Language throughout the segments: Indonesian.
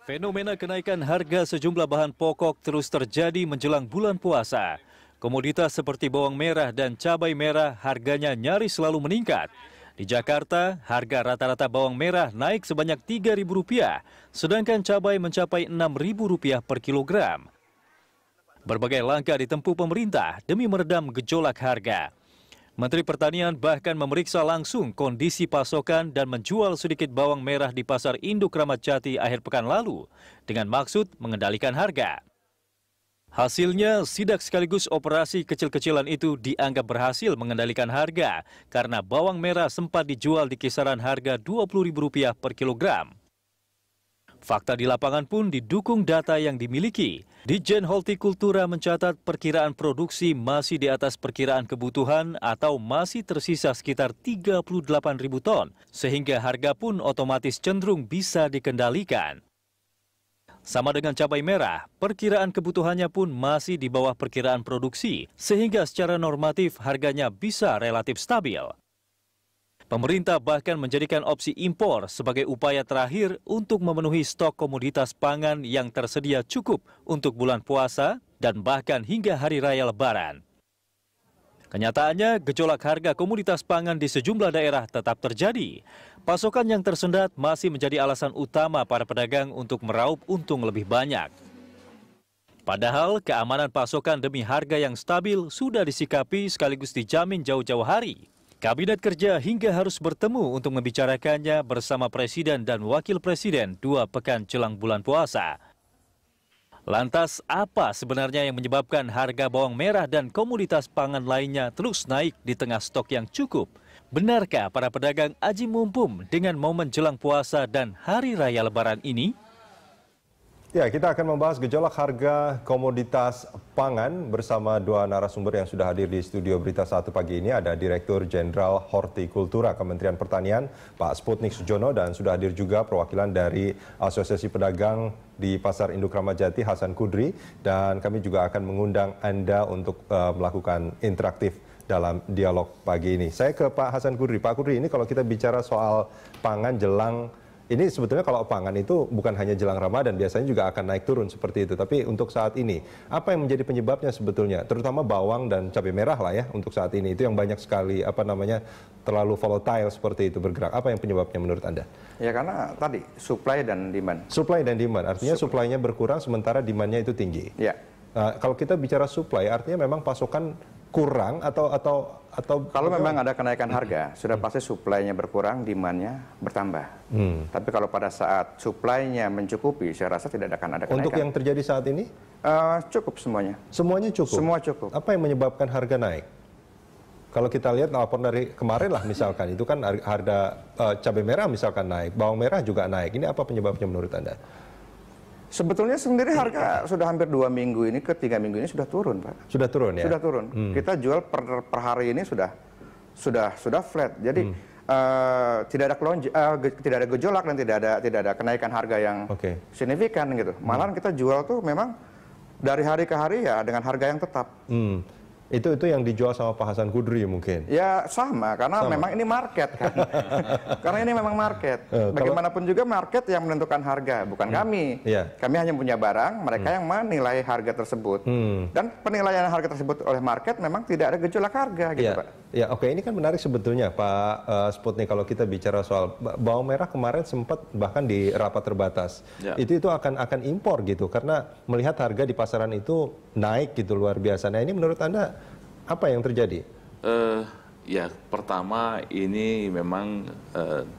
Fenomena kenaikan harga sejumlah bahan pokok terus terjadi menjelang bulan puasa. Komoditas seperti bawang merah dan cabai merah harganya nyaris selalu meningkat. Di Jakarta, harga rata-rata bawang merah naik sebanyak Rp3.000, sedangkan cabai mencapai Rp6.000 per kilogram. Berbagai langkah ditempuh pemerintah demi meredam gejolak harga. Menteri Pertanian bahkan memeriksa langsung kondisi pasokan dan menjual sedikit bawang merah di Pasar Induk Ramat Jati akhir pekan lalu dengan maksud mengendalikan harga. Hasilnya, sidak sekaligus operasi kecil-kecilan itu dianggap berhasil mengendalikan harga karena bawang merah sempat dijual di kisaran harga Rp20.000 per kilogram. Fakta di lapangan pun didukung data yang dimiliki. Ditjen Hortikultura mencatat perkiraan produksi masih di atas perkiraan kebutuhan atau masih tersisa sekitar 38.000 ton, sehingga harga pun otomatis cenderung bisa dikendalikan. Sama dengan cabai merah, perkiraan kebutuhannya pun masih di bawah perkiraan produksi, sehingga secara normatif harganya bisa relatif stabil. Pemerintah bahkan menjadikan opsi impor sebagai upaya terakhir untuk memenuhi stok komoditas pangan yang tersedia cukup untuk bulan puasa dan bahkan hingga hari raya Lebaran. Kenyataannya, gejolak harga komoditas pangan di sejumlah daerah tetap terjadi. Pasokan yang tersendat masih menjadi alasan utama para pedagang untuk meraup untung lebih banyak. Padahal keamanan pasokan demi harga yang stabil sudah disikapi sekaligus dijamin jauh-jauh hari. Kabinet Kerja hingga harus bertemu untuk membicarakannya bersama Presiden dan Wakil Presiden 2 pekan jelang bulan puasa. Lantas apa sebenarnya yang menyebabkan harga bawang merah dan komoditas pangan lainnya terus naik di tengah stok yang cukup? Benarkah para pedagang aji mumpung dengan momen jelang puasa dan hari raya Lebaran ini? Ya, kita akan membahas gejolak harga komoditas pangan bersama dua narasumber yang sudah hadir di studio Berita 1 pagi ini. Ada Direktur Jenderal Hortikultura Kementerian Pertanian, Pak Sputnik Sujono, dan sudah hadir juga perwakilan dari Asosiasi Pedagang di Pasar Induk Ramat Jati, Hasan Kudri. Dan kami juga akan mengundang Anda untuk melakukan interaktif dalam dialog pagi ini. Saya ke Pak Hasan Kudri. Pak Kudri, ini kalau kita bicara soal pangan jelang, ini sebetulnya kalau pangan itu bukan hanya jelang Ramadan, biasanya juga akan naik turun seperti itu. Tapi untuk saat ini, apa yang menjadi penyebabnya sebetulnya? Terutama bawang dan cabai merah lah ya untuk saat ini. Itu yang banyak sekali terlalu volatile seperti itu bergerak. Apa yang penyebabnya menurut Anda? Ya karena tadi supply dan demand. Supply dan demand, artinya supply-nya berkurang sementara demand-nya itu tinggi. Ya. Kalau kita bicara supply, artinya memang pasokan kurang atau kalau memang ada kenaikan harga, sudah pasti supply-nya berkurang, demand-nya bertambah. Tapi kalau pada saat supply-nya mencukupi, saya rasa tidak akan ada kenaikan. Untuk yang terjadi saat ini? Cukup semuanya. Semuanya cukup? Semua cukup. Apa yang menyebabkan harga naik? Kalau kita lihat laporan dari kemarin lah misalkan, itu kan harga cabai merah misalkan naik, bawang merah juga naik. Ini apa penyebabnya menurut Anda? Sebetulnya sendiri harga sudah hampir 2 minggu ini ke 3 minggu ini sudah turun, Pak. Sudah turun ya? Sudah turun. Kita jual per hari ini sudah flat. Jadi tidak ada gejolak dan tidak ada kenaikan harga yang signifikan gitu. Malahan kita jual tuh memang dari hari ke hari ya dengan harga yang tetap. Itu yang dijual sama Pak Hasan Kudri mungkin? Ya sama, karena memang ini market kan. Karena ini memang market. Bagaimanapun juga market yang menentukan harga, bukan kami. Kami hanya punya barang, mereka yang menilai harga tersebut. Dan penilaian harga tersebut oleh market memang tidak ada gejolak harga gitu Pak. Ya oke, ini kan menarik sebetulnya Pak Sputnik, kalau kita bicara soal bawang merah kemarin sempat bahkan di rapat terbatas. Itu akan impor gitu, karena melihat harga di pasaran itu naik gitu luar biasa. Nah ini menurut Anda apa yang terjadi? Ya pertama ini memang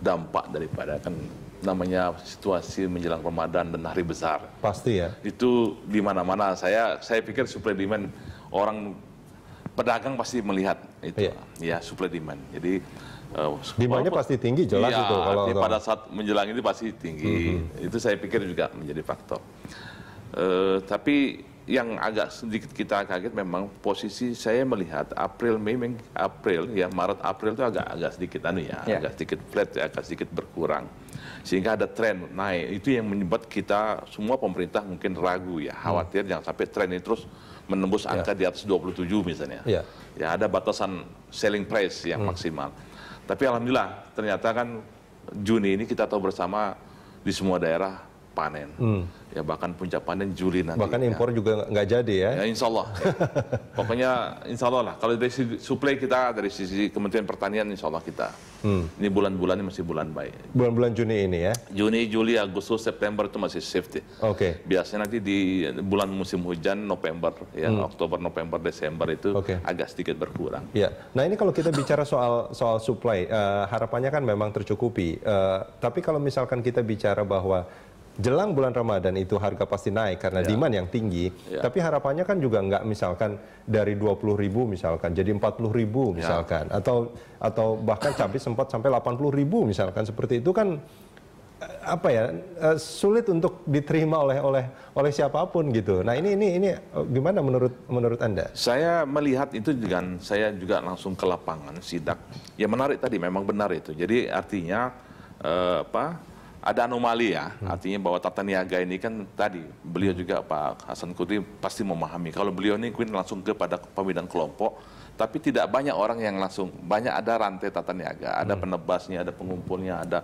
dampak daripada kan namanya situasi menjelang Ramadan dan hari besar. Pasti ya. Itu di mana-mana saya pikir supply demand orang pedagang pasti melihat itu ya supply demand. Jadi demandnya pasti tinggi jelas itu kalau pada saat menjelang ini pasti tinggi. Itu saya pikir juga menjadi faktor. Tapi yang agak sedikit kita kaget memang posisi saya melihat Maret April itu agak sedikit agak sedikit flat, agak sedikit berkurang, sehingga ada tren naik. Itu yang menyebabkan kita semua pemerintah mungkin ragu ya, khawatir jangan sampai tren ini terus menembus angka di atas 27 misalnya. Ya ada batasan selling price yang maksimal. Tapi alhamdulillah ternyata kan Juni ini kita tahu bersama di semua daerah panen. Ya bahkan puncak panen Juli nanti. Bahkan impor juga nggak jadi ya? Ya insya Allah. Ya. Pokoknya insya Allah lah. Kalau dari sisi suplai kita, dari sisi Kementerian Pertanian, insya Allah kita. Ini bulan-bulan ini masih bulan baik. Bulan-bulan Juni ini ya? Juni, Juli, Agustus, September itu masih safety. Oke. Biasanya nanti di bulan musim hujan, November, ya Oktober, November, Desember itu agak sedikit berkurang. Ya. Nah ini kalau kita bicara soal supply, harapannya kan memang tercukupi. Tapi kalau misalkan kita bicara bahwa jelang bulan Ramadan itu harga pasti naik karena demand yang tinggi, tapi harapannya kan juga nggak misalkan dari 20.000 misalkan jadi 40.000 misalkan, atau bahkan cabai sempat sampai 80.000 misalkan, seperti itu kan apa ya, sulit untuk diterima oleh siapapun gitu. Nah ini gimana menurut Anda? Saya melihat itu dengan saya juga langsung ke lapangan sidak. Ya menarik tadi, memang benar itu. Jadi artinya ada anomali ya, artinya bahwa tata niaga ini kan tadi beliau juga Pak Hasan Kudri pasti memahami. Kalau beliau ini langsung kepada pembinaan kelompok, tapi tidak banyak orang yang langsung, banyak ada rantai tata niaga, ada penebasnya, ada pengumpulnya, ada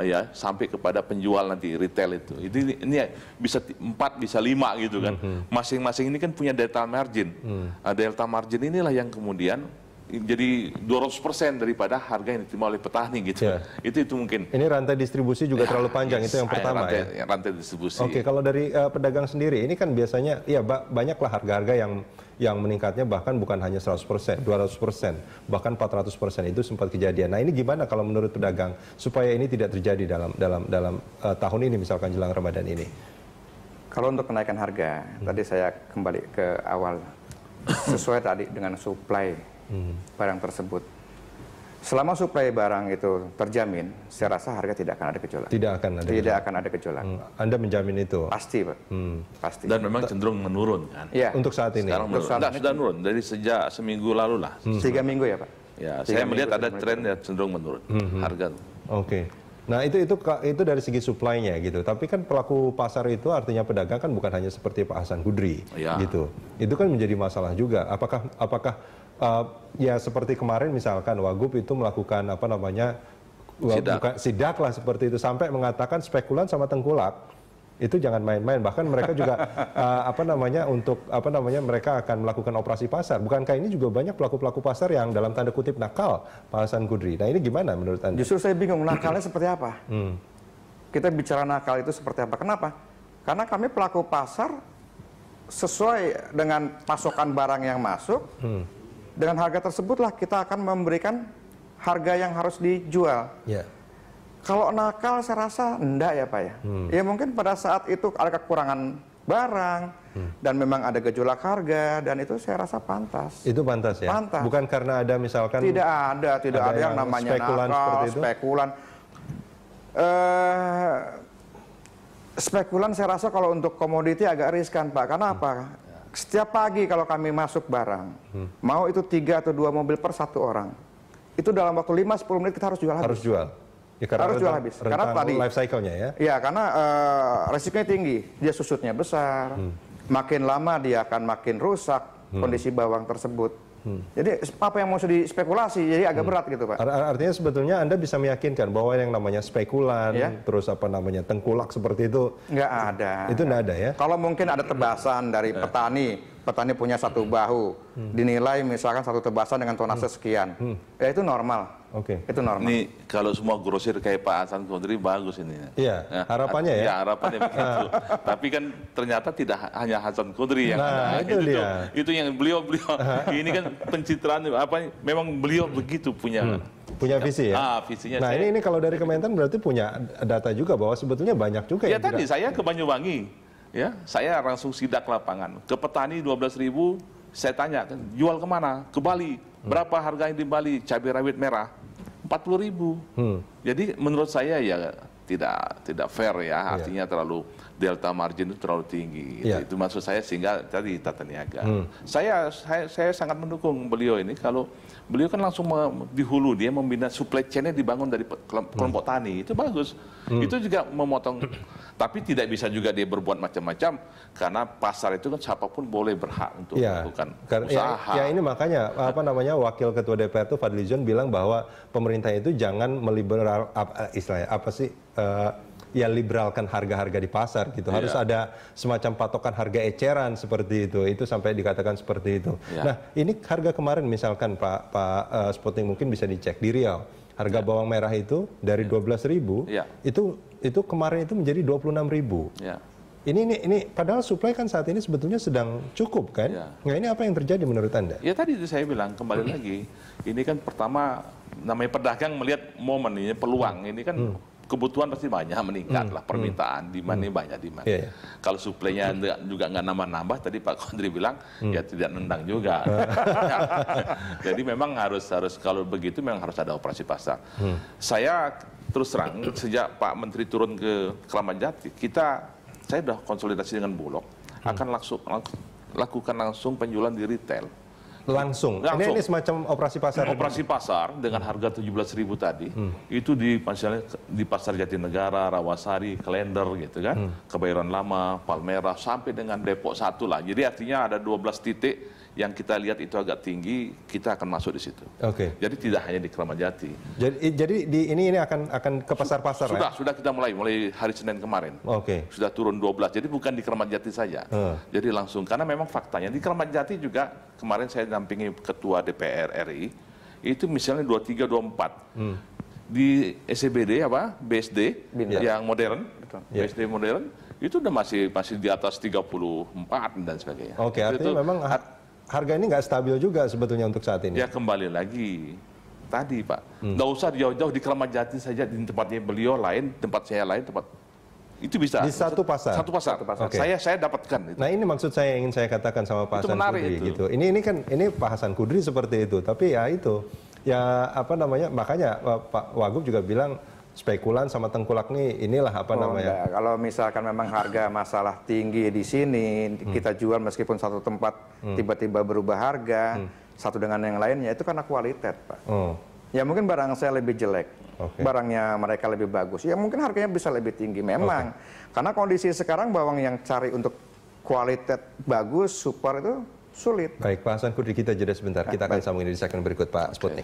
ya sampai kepada penjual nanti retail itu. Ini bisa 4 bisa 5 gitu kan. Masing-masing ini kan punya delta margin. Delta margin inilah yang kemudian jadi 200% daripada harga yang diterima oleh petani gitu. Itu mungkin. Ini rantai distribusi juga terlalu panjang, itu yang pertama rantai distribusi. Oke, kalau dari pedagang sendiri ini kan biasanya ya banyaklah harga-harga yang meningkatnya bahkan bukan hanya 100%, 200%, bahkan 400% itu sempat kejadian. Nah, ini gimana kalau menurut pedagang supaya ini tidak terjadi dalam tahun ini misalkan jelang Ramadan ini? Kalau untuk kenaikan harga, tadi saya kembali ke awal sesuai tadi dengan supply barang tersebut. Selama suplai barang itu terjamin, saya rasa harga tidak akan ada gejolak. Tidak akan ada gejolak. Anda menjamin itu? Pasti, Pak. Pasti. Dan memang cenderung menurun kan? Ya. Untuk saat ini? Sekarang sudah menurun dari sejak seminggu lalu lah. 3 minggu ya Pak? Ya, saya melihat ada tren yang cenderung menurun harga. Oke. Nah itu dari segi supply-nya gitu. Tapi kan pelaku pasar itu artinya pedagang kan bukan hanya seperti Pak Hasan Kudri gitu. Itu kan menjadi masalah juga. Apakah ya seperti kemarin misalkan Wagub itu melakukan sidak lah seperti itu sampai mengatakan spekulan sama tengkulak itu jangan main-main, bahkan mereka juga mereka akan melakukan operasi pasar. Bukankah ini juga banyak pelaku-pelaku pasar yang dalam tanda kutip nakal, Pak Hasan Kudri? Nah ini gimana menurut Anda? Justru saya bingung nakalnya seperti apa. Kita bicara nakal itu seperti apa? Kenapa? Karena kami pelaku pasar sesuai dengan pasokan barang yang masuk. Dengan harga tersebutlah kita akan memberikan harga yang harus dijual. Kalau nakal saya rasa enggak ya Pak ya. Ya mungkin pada saat itu ada kekurangan barang dan memang ada gejolak harga dan itu saya rasa pantas. Itu pantas ya? Pantas. Bukan karena ada misalkan... Tidak ada yang namanya spekulan nakal, seperti itu? Spekulan saya rasa kalau untuk komoditi agak riskan Pak. Karena apa? Setiap pagi kalau kami masuk barang, mau itu 3 atau 2 mobil per 1 orang, itu dalam waktu 5-10 menit kita harus jual habis. Harus jual? Ya, harus jual habis. Karena tadi life cycle-nya ya? Ya, karena resikonya tinggi. Dia susutnya besar, makin lama dia akan makin rusak kondisi bawang tersebut. Jadi apa yang mau dispekulasi, jadi agak berat gitu Pak. Artinya sebetulnya Anda bisa meyakinkan bahwa yang namanya spekulan, terus tengkulak seperti itu nggak ada. Itu nggak ada ya? Kalau mungkin ada tebasan dari petani punya 1 bahu, dinilai misalkan 1 tebasan dengan tonase sekian, ya itu normal. Itu normal. Ini kalau semua grosir kayak Pak Hasan Kudri bagus ini. Iya, harapannya ya? Ya, harapannya begitu. Tapi kan ternyata tidak hanya Hasan Kudri yang ada. Itu yang beliau ini kan pencitraan memang beliau begitu punya visi ya? Visinya. Nah ini kalau dari Kementan berarti punya data juga bahwa sebetulnya banyak juga ya tadi saya ke Banyuwangi, ya saya langsung sidak lapangan. Ke petani 12.000, saya tanya, jual kemana? Ke Bali. Berapa harganya di Bali? Cabai rawit merah 40.000. Jadi menurut saya ya tidak fair ya, artinya terlalu delta margin itu terlalu tinggi. Itu maksud saya, sehingga tadi tata niaga. Saya sangat mendukung beliau ini kalau beliau kan langsung di hulu dia membina supply chain-nya dibangun dari kelompok tani, itu bagus. Itu juga memotong, tapi tidak bisa juga dia berbuat macam-macam karena pasar itu kan siapapun boleh berhak untuk melakukan usaha. Ya ini makanya Wakil Ketua DPR itu Fadlizon bilang bahwa pemerintah itu jangan meliberal istilahnya ya liberalkan harga-harga di pasar gitu. Harus ada semacam patokan harga eceran seperti itu. Itu sampai dikatakan seperti itu. Nah, ini harga kemarin misalkan Pak Sputnik mungkin bisa dicek di Riau. Harga bawang merah itu dari 12.000 itu kemarin itu menjadi 26.000. Ini padahal suplai kan saat ini sebetulnya sedang cukup kan? Nah, ini apa yang terjadi menurut Anda? Ya tadi itu saya bilang kembali lagi, ini kan pertama namanya pedagang melihat momen ini peluang ini kan kebutuhan pasti banyak meningkat lah permintaan, demand banyak demand. Kalau suplainya juga nggak nambah-nambah, tadi Pak Kondri bilang ya tidak nendang juga. Jadi memang harus kalau begitu memang harus ada operasi pasar. Saya terus terang sejak Pak Menteri turun ke Kramat Jati, saya sudah konsolidasi dengan Bulog, akan lakukan langsung penjualan di retail. Langsung. Ini semacam operasi pasar. Operasi pasar dengan harga 17.000 tadi, itu di pasar Jatinegara, Rawasari, Klender gitu kan, Kebayoran Lama, Palmerah, sampai dengan Depok 1 lah. Jadi artinya ada 12 titik yang kita lihat itu agak tinggi, kita akan masuk di situ. Jadi tidak hanya di Kramat Jati. Jadi ini akan ke pasar-pasar ya? Sudah kita mulai hari Senin kemarin. Sudah turun 12. Jadi bukan di Kramat Jati saja. Jadi langsung karena memang faktanya di Kramat Jati juga kemarin saya dampingi Ketua DPR RI, itu misalnya 23, 24. Di SCBD BSD yang modern, BSD modern itu udah masih di atas 34 dan sebagainya. Artinya memang harga ini nggak stabil juga sebetulnya untuk saat ini. Ya kembali lagi tadi Pak, nggak usah jauh-jauh di Kramat Jati saja, di tempatnya beliau lain, tempat saya lain, itu bisa di satu pasar. Saya dapatkan itu. Nah, ini maksud saya ingin saya katakan sama Pak Hasan Kudri gitu. Ini Pak Hasan Kudri seperti itu, tapi ya makanya Pak Wagub juga bilang spekulan sama tengkulak inilah namanya. Kalau misalkan memang harga masalah tinggi di sini, kita jual meskipun satu tempat tiba-tiba berubah harga, satu dengan yang lainnya, itu karena kualitas, Pak. Ya mungkin barang saya lebih jelek, barangnya mereka lebih bagus, ya mungkin harganya bisa lebih tinggi memang. Karena kondisi sekarang bawang yang cari untuk kualitas bagus, super itu sulit. Baik, Pak Hasan Kudri, kita jeda sebentar. Kita akan sambung ini di segmen berikut, Pak Sputnik.